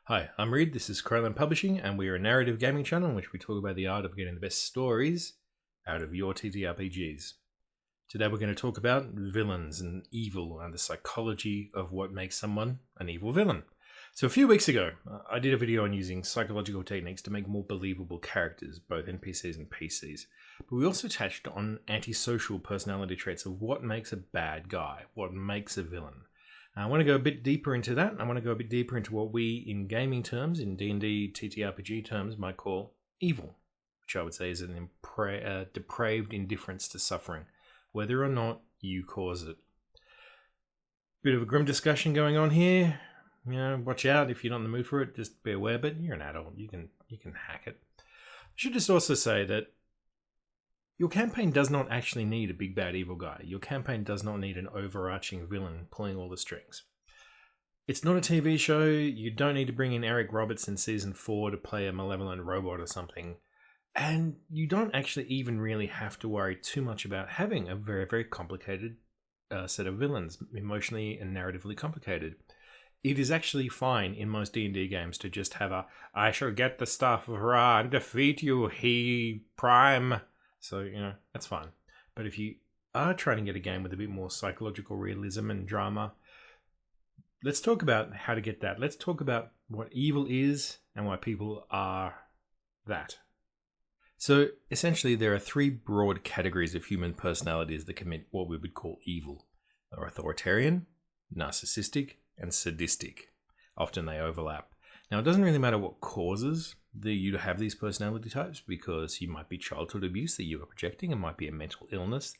Hi, I'm Reed, this is Crowland Publishing, and we are a narrative gaming channel in which we talk about the art of getting the best stories out of your ttrpgs. Today we're going to talk about villains and evil and the psychology of what makes someone an evil villain. So a few weeks ago, I did a video on using psychological techniques to make more believable characters, both NPCs and PCs. But we also touched on antisocial personality traits of what makes a bad guy, what makes a villain. I want to go a bit deeper into that. I want to go a bit deeper into what we, in gaming terms, in D&D, TTRPG terms, might call evil, which I would say is an depraved indifference to suffering, whether or not you cause it. Bit of a grim discussion going on here. You know, watch out if you're not in the mood for it. Just be aware, but you're an adult. You can hack it. I should just also say that your campaign does not actually need a big bad evil guy. Your campaign does not need an overarching villain pulling all the strings. It's not a TV show. You don't need to bring in Eric Roberts in season 4 to play a malevolent robot or something. And you don't actually even really have to worry too much about having a very, very complicated set of villains, emotionally and narratively complicated. It is actually fine in most D&D games to just have a, I shall get the stuff, rah, and defeat you, he prime. So, you know, that's fine. But if you are trying to get a game with a bit more psychological realism and drama, let's talk about how to get that. Let's talk about what evil is and why people are that. So, essentially, there are 3 broad categories of human personalities that commit what we would call evil. They're authoritarian, narcissistic, and sadistic. Often they overlap. Now, it doesn't really matter what causes you to have these personality types, because you might be childhood abuse that you are projecting. It might be a mental illness.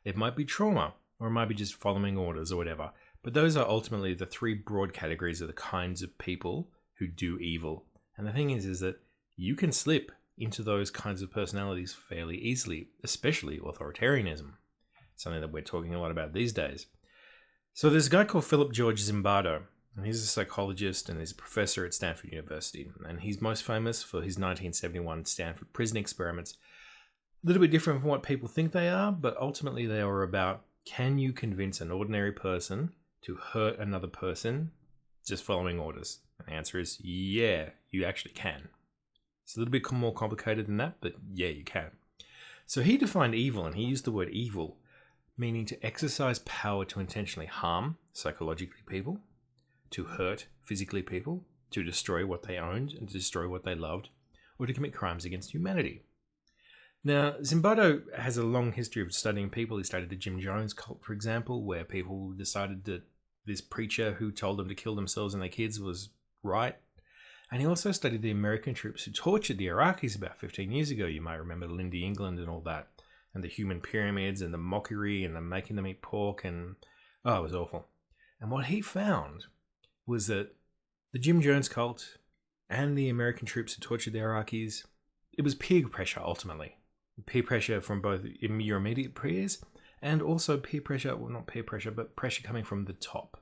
It might be trauma, or it might be just following orders or whatever. But those are ultimately the 3 broad categories of the kinds of people who do evil. And the thing is that you can slip into those kinds of personalities fairly easily, especially authoritarianism, something that we're talking a lot about these days. So there's a guy called Philip George Zimbardo, and he's a psychologist and he's a professor at Stanford University. And he's most famous for his 1971 Stanford prison experiments. A little bit different from what people think they are, but ultimately they are about, can you convince an ordinary person to hurt another person just following orders? And the answer is, yeah, you actually can. It's a little bit more complicated than that, but yeah, you can. So he defined evil, and he used the word evil, meaning to exercise power to intentionally harm psychologically people, to hurt physically people, to destroy what they owned and to destroy what they loved, or to commit crimes against humanity. Now, Zimbardo has a long history of studying people. He studied the Jim Jones cult, for example, where people decided that this preacher who told them to kill themselves and their kids was right. And he also studied the American troops who tortured the Iraqis about 15 years ago. You might remember Lindy England and all that, and the human pyramids and the mockery and the making them eat pork, and oh, it was awful. And what he found was that the Jim Jones cult and the American troops who tortured the Iraqis, it was peer pressure ultimately. Peer pressure from both your immediate peers and also peer pressure, well, not peer pressure, but pressure coming from the top.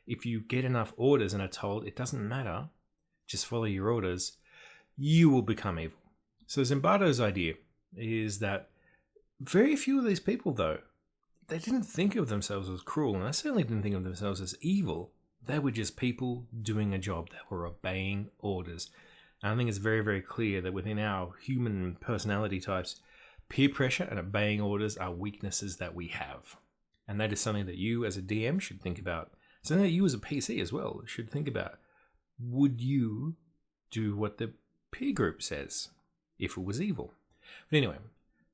If you get enough orders and are told it doesn't matter, just follow your orders, you will become evil. So Zimbardo's idea is that very few of these people, though, they didn't think of themselves as cruel, and they certainly didn't think of themselves as evil. They were just people doing a job. They were obeying orders. And I think it's very, very clear that within our human personality types, peer pressure and obeying orders are weaknesses that we have. And that is something that you as a DM should think about. Something that you as a PC as well should think about. Would you do what the peer group says if it was evil? But anyway,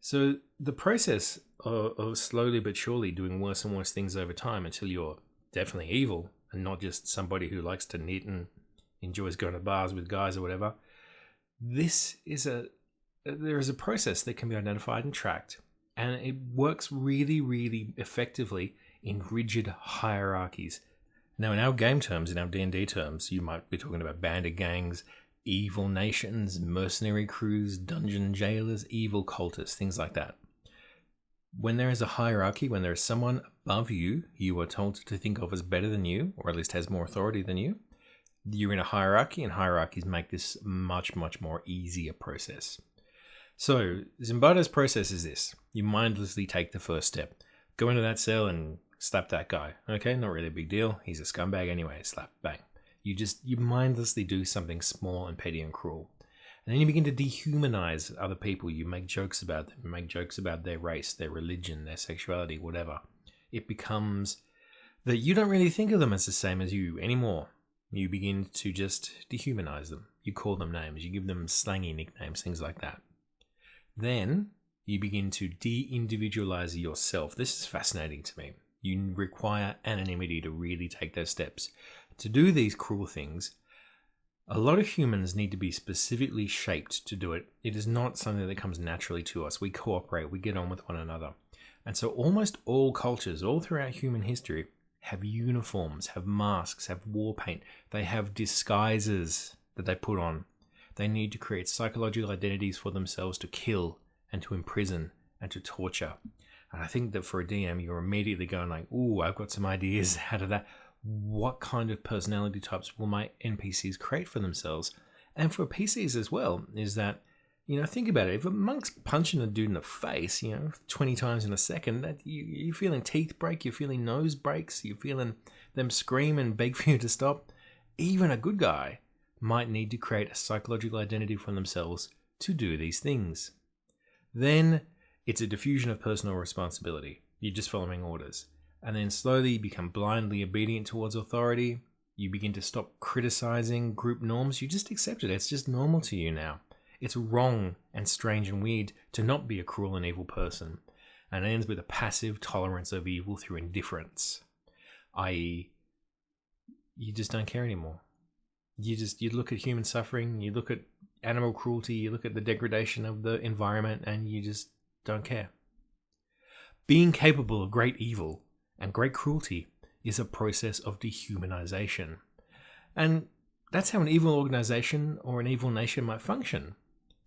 so the process of slowly but surely doing worse and worse things over time until you're definitely evil and not just somebody who likes to knit and enjoys going to bars with guys or whatever, there is a process that can be identified and tracked, and it works really, really effectively in rigid hierarchies. Now, in our game terms, in our D&D terms, you might be talking about bandit gangs, evil nations, mercenary crews, dungeon jailers, evil cultists, things like that. When there is a hierarchy, when there is someone above you, you are told to think of as better than you, or at least has more authority than you, you're in a hierarchy, and hierarchies make this much, much more easier process. So Zimbardo's process is this. You mindlessly take the first step. Go into that cell and slap that guy. Okay, not really a big deal. He's a scumbag anyway. Slap, bang. You mindlessly do something small and petty and cruel. And then you begin to dehumanize other people. You make jokes about them. You make jokes about their race, their religion, their sexuality, whatever. It becomes that you don't really think of them as the same as you anymore. You begin to just dehumanize them. You call them names. You give them slangy nicknames, things like that. Then you begin to de-individualize yourself. This is fascinating to me. You require anonymity to really take those steps. To do these cruel things, a lot of humans need to be specifically shaped to do it. It is not something that comes naturally to us. We cooperate, we get on with one another. And so almost all cultures, all throughout human history, have uniforms, have masks, have war paint. They have disguises that they put on. They need to create psychological identities for themselves to kill and to imprison and to torture. And I think that for a DM, you're immediately going like, ooh, I've got some ideas out of that. What kind of personality types will my NPCs create for themselves? And for PCs as well, is that, think about it. If a monk's punching a dude in the face, 20 times in a second, that you're feeling teeth break, you're feeling nose breaks, you're feeling them scream and beg for you to stop. Even a good guy might need to create a psychological identity for themselves to do these things. Then it's a diffusion of personal responsibility. You're just following orders. And then slowly you become blindly obedient towards authority. You begin to stop criticizing group norms. You just accept it. It's just normal to you now. It's wrong and strange and weird to not be a cruel and evil person. And it ends with a passive tolerance of evil through indifference. I.e., you just don't care anymore. You look at human suffering, you look at animal cruelty, you look at the degradation of the environment, and you just don't care. Being capable of great evil and great cruelty is a process of dehumanization. And that's how an evil organization or an evil nation might function.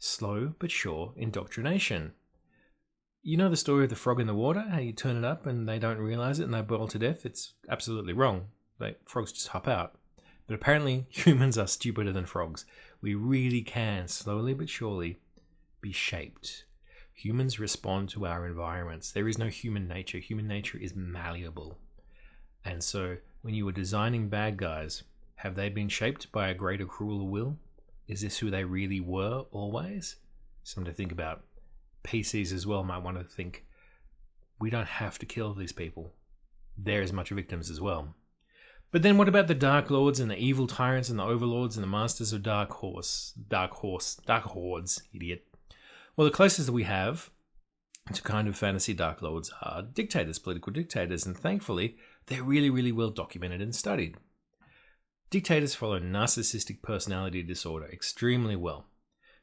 Slow but sure indoctrination. You know the story of the frog in the water, how you turn it up and they don't realize it and they boil to death? It's absolutely wrong. Frogs just hop out. But apparently humans are stupider than frogs. We really can, slowly but surely, be shaped. Humans respond to our environments. There is no human nature. Human nature is malleable. And so when you were designing bad guys, have they been shaped by a greater, crueler will? Is this who they really were always? Something to think about. PCs as well might want to think, we don't have to kill these people. They're as much victims as well. But then what about the Dark Lords and the evil tyrants and the overlords and the masters of Dark Hordes, idiot. Well, the closest that we have to kind of fantasy Dark Lords are dictators, political dictators, and thankfully, they're really, really well documented and studied. Dictators follow narcissistic personality disorder extremely well.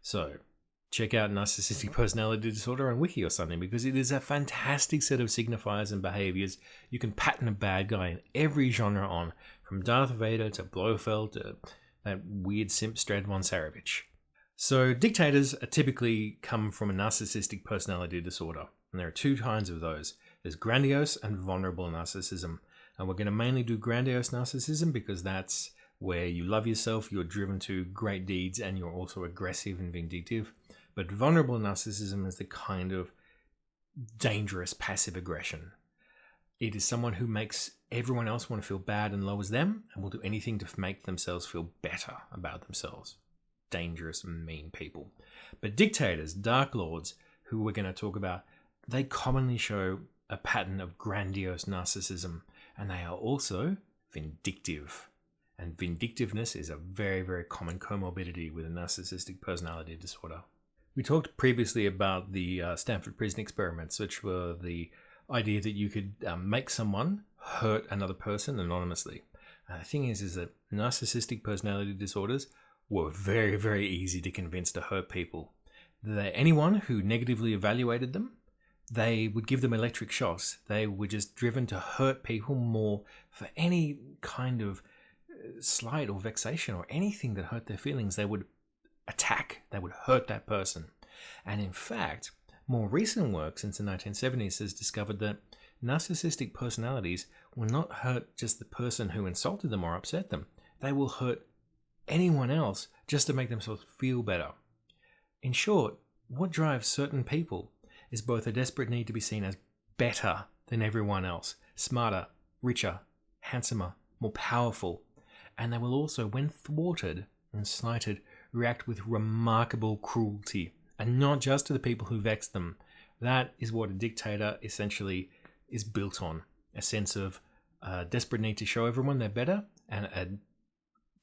So, check out narcissistic personality disorder on Wiki or something, because it is a fantastic set of signifiers and behaviors you can pattern a bad guy in every genre on, from Darth Vader to Blofeld to that weird simp Strad von Sarevich. So dictators are typically come from a narcissistic personality disorder, and there are two kinds of those. There's grandiose and vulnerable narcissism, and we're going to mainly do grandiose narcissism because that's where you love yourself, you're driven to great deeds, and you're also aggressive and vindictive. But vulnerable narcissism is the kind of dangerous passive aggression. It is someone who makes everyone else want to feel bad and lowers them, and will do anything to make themselves feel better about themselves. Dangerous and mean people. But dictators, Dark Lords, who we're going to talk about, they commonly show a pattern of grandiose narcissism, and they are also vindictive. And vindictiveness is a very, very common comorbidity with a narcissistic personality disorder. We talked previously about the Stanford Prison experiments, which were the idea that you could make someone hurt another person anonymously. The thing is that narcissistic personality disorders were very, very easy to convince to hurt people. Anyone who negatively evaluated them, they would give them electric shocks. They were just driven to hurt people more for any kind of slight or vexation or anything that hurt their feelings. They would attack, they would hurt that person. And in fact, more recent work since the 1970s has discovered that narcissistic personalities will not hurt just the person who insulted them or upset them. They will hurt anyone else just to make themselves feel better. In short, what drives certain people is both a desperate need to be seen as better than everyone else, smarter, richer, handsomer, more powerful, and they will also, when thwarted and slighted, react with remarkable cruelty, and not just to the people who vex them. That is what a dictator essentially is built on, a sense of desperate need to show everyone they're better, and a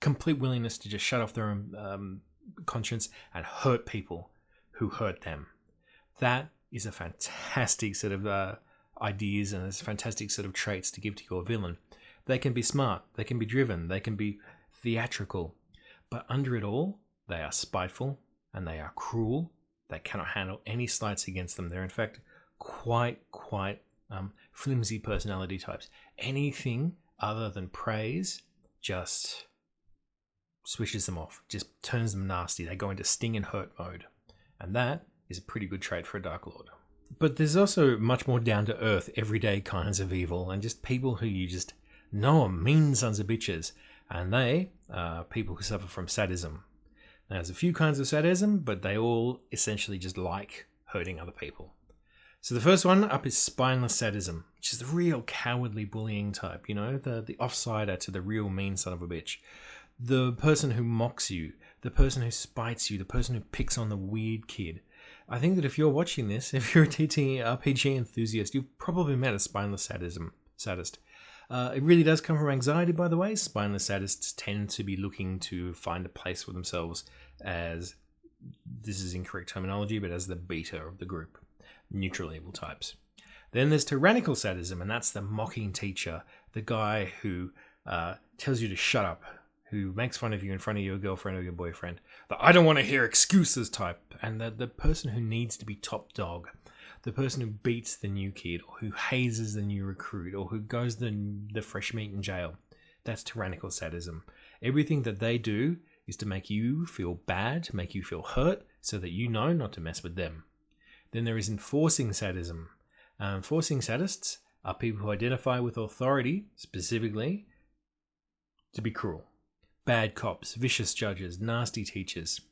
complete willingness to just shut off their own conscience and hurt people who hurt them. That is a fantastic set of ideas, and it's a fantastic set of traits to give to your villain. They can be smart, they can be driven, they can be theatrical, but under it all, they are spiteful and they are cruel. They cannot handle any slights against them. They're in fact quite flimsy personality types. Anything other than praise just switches them off, just turns them nasty. They go into sting and hurt mode, and that is a pretty good trait for a Dark Lord. But there's also much more down-to-earth, everyday kinds of evil, and just people who you just know are mean sons of bitches, and they are people who suffer from sadism. Now, there's a few kinds of sadism, but they all essentially just like hurting other people. So the first one up is Spineless Sadism, which is the real cowardly bullying type, you know, the offsider to the real mean son of a bitch. The person who mocks you, the person who spites you, the person who picks on the weird kid. I think that if you're watching this, if you're a ttrpg enthusiast, you've probably met a spineless sadist. It really does come from anxiety, by the way. Spineless sadists tend to be looking to find a place for themselves as, this is incorrect terminology, but as the beta of the group. Neutral evil types. Then there's Tyrannical Sadism, and that's the mocking teacher, the guy who tells you to shut up, who makes fun of you in front of your girlfriend or your boyfriend, the I don't want to hear excuses type, and the person who needs to be top dog, the person who beats the new kid, or who hazes the new recruit, or who goes the fresh meat in jail. That's Tyrannical Sadism. Everything that they do is to make you feel bad, to make you feel hurt, so that you know not to mess with them. Then there is Enforcing Sadism. Enforcing sadists are people who identify with authority, specifically, to be cruel. Bad cops, vicious judges, nasty teachers.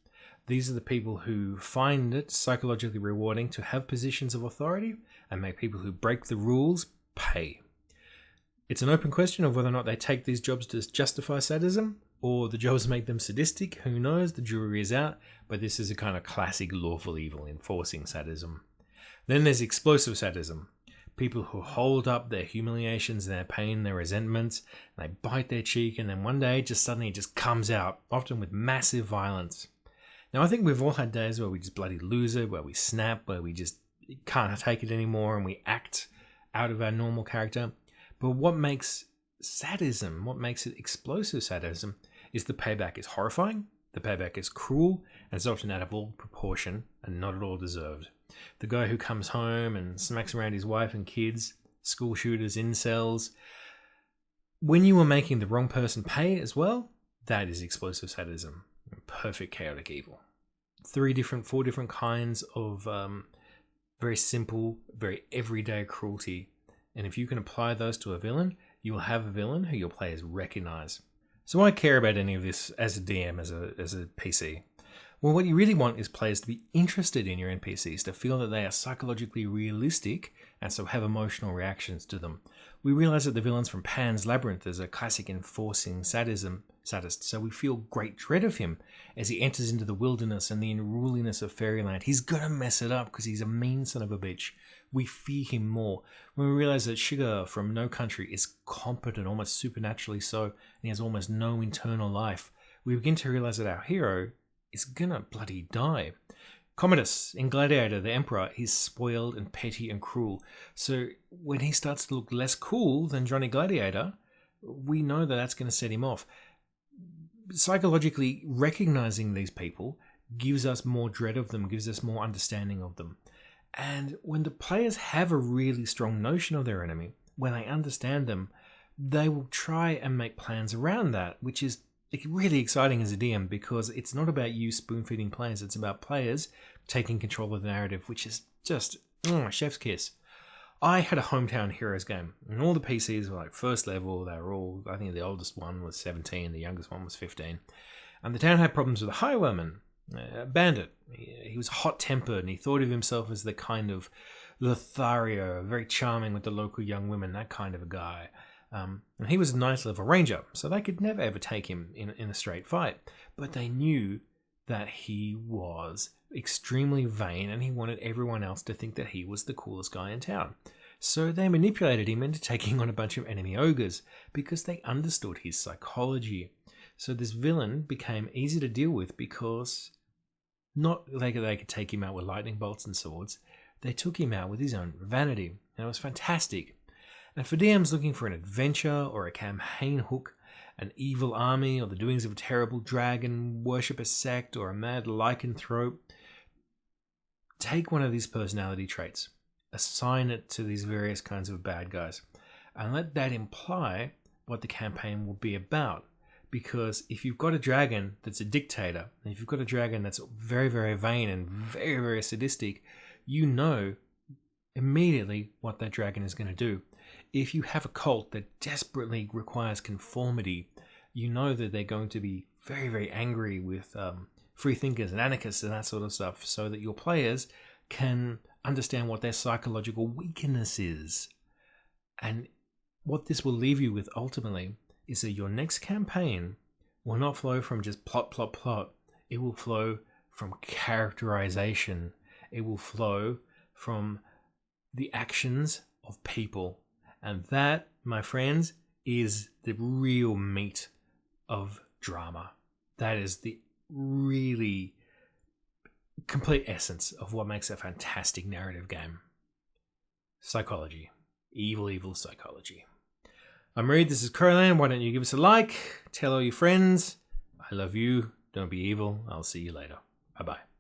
These are the people who find it psychologically rewarding to have positions of authority and make people who break the rules pay. It's an open question of whether or not they take these jobs to justify sadism, or the jobs make them sadistic. Who knows? The jury is out, but this is a kind of classic lawful evil, enforcing sadism. Then there's Explosive Sadism. People who hold up their humiliations, their pain, their resentments, and they bite their cheek, and then one day suddenly it just comes out, often with massive violence. Now, I think we've all had days where we just bloody lose it, where we snap, where we just can't take it anymore, and we act out of our normal character. But what makes sadism, what makes it explosive sadism, is the payback is horrifying, the payback is cruel, and it's often out of all proportion and not at all deserved. The guy who comes home and smacks around his wife and kids, school shooters, incels. When you are making the wrong person pay as well, that is explosive sadism. Perfect chaotic evil. 4 different kinds of very simple, very everyday cruelty. And if you can apply those to a villain, you will have a villain who your players recognize. So why care about any of this as a DM, as a PC? Well, what you really want is players to be interested in your NPCs, to feel that they are psychologically realistic and so have emotional reactions to them. We realize that the villains from Pan's Labyrinth is a classic enforcing sadist, so we feel great dread of him as he enters into the wilderness and the unruliness of fairyland. He's gonna mess it up because he's a mean son of a bitch. We fear him more. When we realize that Sugar from No Country is competent, almost supernaturally so, and he has almost no internal life, we begin to realize that our hero is gonna bloody die. Commodus in Gladiator, the Emperor, is spoiled and petty and cruel. So when he starts to look less cool than Johnny Gladiator, we know that that's going to set him off. Psychologically recognizing these people gives us more dread of them, gives us more understanding of them. And when the players have a really strong notion of their enemy, when they understand them, they will try and make plans around that, which is really exciting as a DM, because it's not about you spoon-feeding players, it's about players taking control of the narrative, which is just chef's kiss. I had a Hometown Heroes game, and all the PCs were like first level. They were all, I think the oldest one was 17, the youngest one was 15. And the town had problems with a highwayman, a bandit. He was hot-tempered, and he thought of himself as the kind of Lothario, very charming with the local young women, that kind of a guy. And he was a 9th level ranger, so they could never ever take him in a straight fight. But they knew that he was extremely vain and he wanted everyone else to think that he was the coolest guy in town. So they manipulated him into taking on a bunch of enemy ogres because they understood his psychology. So this villain became easy to deal with because not they could take him out with lightning bolts and swords. They took him out with his own vanity. And it was fantastic. And for DMs looking for an adventure or a campaign hook, an evil army or the doings of a terrible dragon, worship a sect or a mad lycanthrope, take one of these personality traits, assign it to these various kinds of bad guys, and let that imply what the campaign will be about. Because if you've got a dragon that's a dictator, and if you've got a dragon that's very, very vain and very, very sadistic, you know immediately what that dragon is going to do. If you have a cult that desperately requires conformity, you know that they're going to be very, very angry with free thinkers and anarchists and that sort of stuff, so that your players can understand what their psychological weakness is. And what this will leave you with ultimately is that your next campaign will not flow from just plot, plot, plot. It will flow from characterization. It will flow from the actions of people. And that, my friends, is the real meat of drama. That is the really complete essence of what makes a fantastic narrative game. Psychology. Evil, evil psychology. I'm Reed, this is Coraline. Why don't you give us a like? Tell all your friends. I love you. Don't be evil. I'll see you later. Bye-bye.